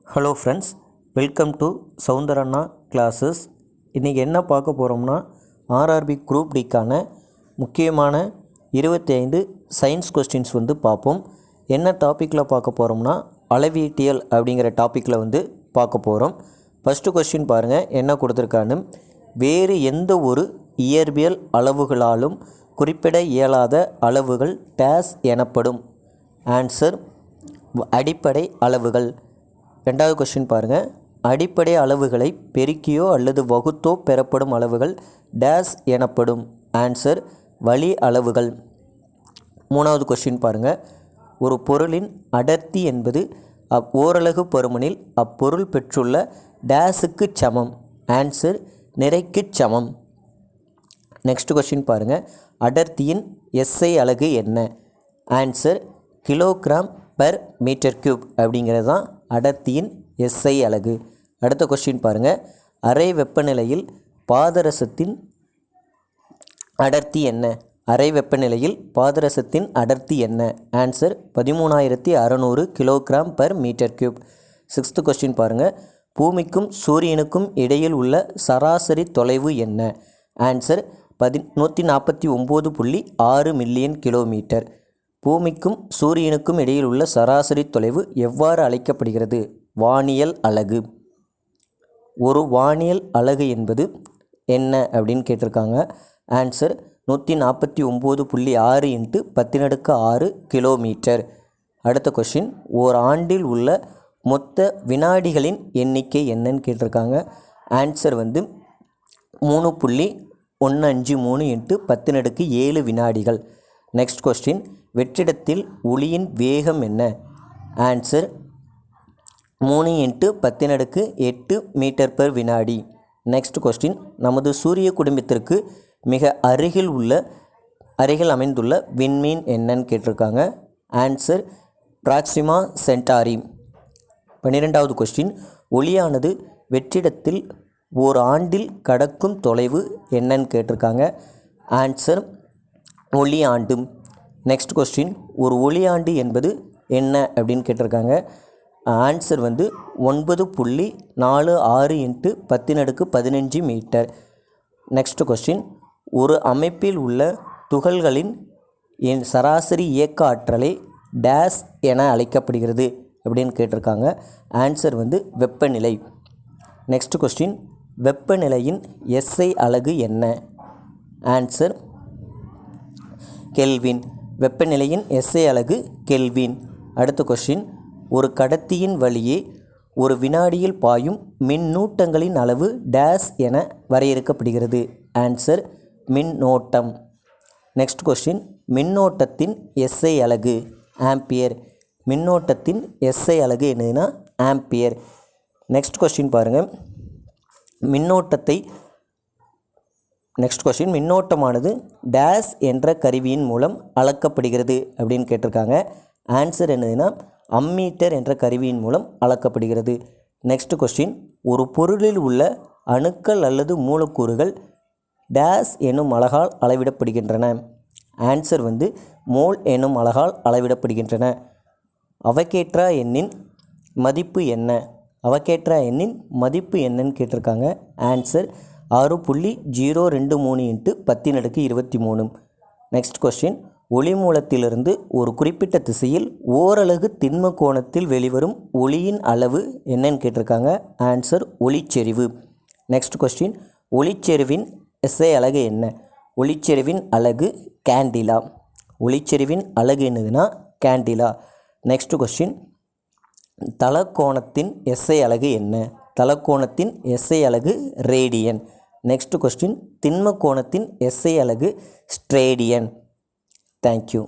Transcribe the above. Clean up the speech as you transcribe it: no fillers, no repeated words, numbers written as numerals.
Hello friends, welcome to Soundaranna classes. இன்றைக்கி என்ன பார்க்க போகிறோம்னா ஆர்ஆர்பி குரூப் டிக்கான முக்கியமான 25 சயின்ஸ் கொஸ்டின்ஸ் பார்ப்போம். என்ன டாப்பிக்கில் பார்க்க போகிறோம்னா அளவீட்டியல் அப்படிங்கிற டாப்பிக்கில் பார்க்க போகிறோம். ஃபஸ்ட்டு கொஸ்டின் பாருங்கள் என்ன கொடுத்துருக்கான்னு. வேறு எந்த ஒரு இயற்பியல் அளவுகளாலும் குறிப்பிட இயலாத அளவுகள் டேஸ் எனப்படும். ஆன்சர் அடிப்படை அளவுகள். ரெண்டாவது கொஸ்டின் பாருங்கள். அடிப்படை அளவுகளை பெருக்கியோ அல்லது வகுத்தோ பெறப்படும் அளவுகள் டேஸ் எனப்படும். ஆன்சர் வழி அளவுகள். மூணாவது கொஸ்டின் பாருங்கள். ஒரு பொருளின் அடர்த்தி என்பது ஓரலகு பருமனில் அப்பொருள் பெற்றுள்ள டேஸுக்கு சமம். ஆன்சர் நிறைக்கு சமம். நெக்ஸ்ட் கொஸ்டின் பாருங்கள். அடர்த்தியின் எஸ்ஐ அலகு என்ன? Answer kilogram per metre cube அப்படிங்கிறது தான் அடர்த்தியின் எஸ்ஐ அலகு. அடுத்த கொஸ்டின் பாருங்கள். அறை வெப்பநிலையில் பாதரசத்தின் அடர்த்தி என்ன? அறை வெப்பநிலையில் பாதரசத்தின் அடர்த்தி என்ன? Answer 13,600 kilogram per metre cube. Sixth question பாருங்கள். பூமிக்கும் சூரியனுக்கும் இடையில் உள்ள சராசரி தொலைவு என்ன? Answer 149.6 million kilometre. பூமிக்கும் சூரியனுக்கும் இடையில் உள்ள சராசரி தொலைவு எவ்வாறு அழைக்கப்படுகிறது? வானியல் அலகு. ஒரு வானியல் அலகு என்பது என்ன அப்படின்னு கேட்டிருக்காங்க. Answer 149.6 × 10⁻⁶ kilometre. அடுத்த கொஸ்டின். ஓர் ஆண்டில் உள்ள மொத்த வினாடிகளின் எண்ணிக்கை என்னன்னு கேட்டிருக்காங்க. ஆன்சர் 3.153 × 10⁻⁷ வினாடிகள். Next question. வெற்றிடத்தில் ஒளியின் வேகம் என்ன? ஆன்சர் 3 × 10⁸ மீட்டர் பெர் வினாடி. Next question. நமது சூரிய குடும்பத்திற்கு மிக அருகில் அமைந்துள்ள விண்மீன் என்னன்னு கேட்டிருக்காங்க. Answer Proxima Centauri. 12வது கொஸ்டின். ஒளியானது வெற்றிடத்தில் ஓர் ஆண்டில் கடக்கும் தொலைவு என்னன்னு கேட்டிருக்காங்க. ஆன்சர் ஒளியாண்டு. Next question. ஒரு ஒளியாண்டு என்பது என்ன அப்படின்னு கேட்டிருக்காங்க. Answer 9.46 × 10⁻15 metre. Next question. ஒரு அமைப்பில் உள்ள துகள்களின் சராசரி இயக்க ஆற்றலை டேஸ் என அழைக்கப்படுகிறது அப்படின்னு கேட்டிருக்காங்க. ஆன்சர் வெப்பநிலை. Next question. வெப்பநிலையின் எஸ்ஐ அலகு என்ன? Answer kelvin. வெப்பநிலையின் எஸ்ஐ அலகு கெல்வின். அடுத்த கொஸ்டின். ஒரு கடத்தியின் வழியே ஒரு வினாடியில் பாயும் மின்னூட்டங்களின் அளவு டேஸ் என வரையறுக்கப்படுகிறது. ஆன்சர் மின்னோட்டம். Next question. மின்னோட்டத்தின் எஸ்ஐ அலகு ஆம்பியர். மின்னோட்டத்தின் எஸ்ஐ அலகு என்னதுன்னா ஆம்பியர். நெக்ஸ்ட் கொஸ்டின் பாருங்கள். மின்னோட்டமானது டேஸ் என்ற கருவியின் மூலம் அளக்கப்படுகிறது அப்படின்னு கேட்டிருக்காங்க. ஆன்சர் என்னதுன்னா அம்மீட்டர் என்ற கருவியின் மூலம் அளக்கப்படுகிறது. Next question. ஒரு பொருளில் உள்ள அணுக்கள் அல்லது மூலக்கூறுகள் டேஸ் என்னும் அலகால் அளவிடப்படுகின்றன. ஆன்சர் மோல் என்னும் அலகால் அளவிடப்படுகின்றன. அவகேட்ரா எண்ணின் மதிப்பு என்ன? அவகேட்ரா எண்ணின் மதிப்பு என்னன்னு கேட்டிருக்காங்க. ஆன்சர் 6.023 × 10⁻23. Next question. ஒளி மூலத்திலிருந்து ஒரு குறிப்பிட்ட திசையில் ஓரலகு திண்ம கோணத்தில் வெளிவரும் ஒளியின் அளவு என்னன்னு கேட்டிருக்காங்க. ஆன்சர் ஒளிச்செறிவு. Next question. ஒளிச்செறிவின் எஸ்ஐ அலகு என்ன? ஒளிச்செறிவின் அலகு கேண்டிலா. ஒளிச்செறிவின் அலகு என்னதுன்னா கேண்டிலா. Next question. தலக்கோணத்தின் எஸ்ஐ அலகு என்ன? தலக்கோணத்தின் எஸ்ஐ அலகு ரேடியன். Next question. திண்ம கோணத்தின் எஸ்ஐ அலகு ஸ்ட்ரேடியன். தேங்க்யூ.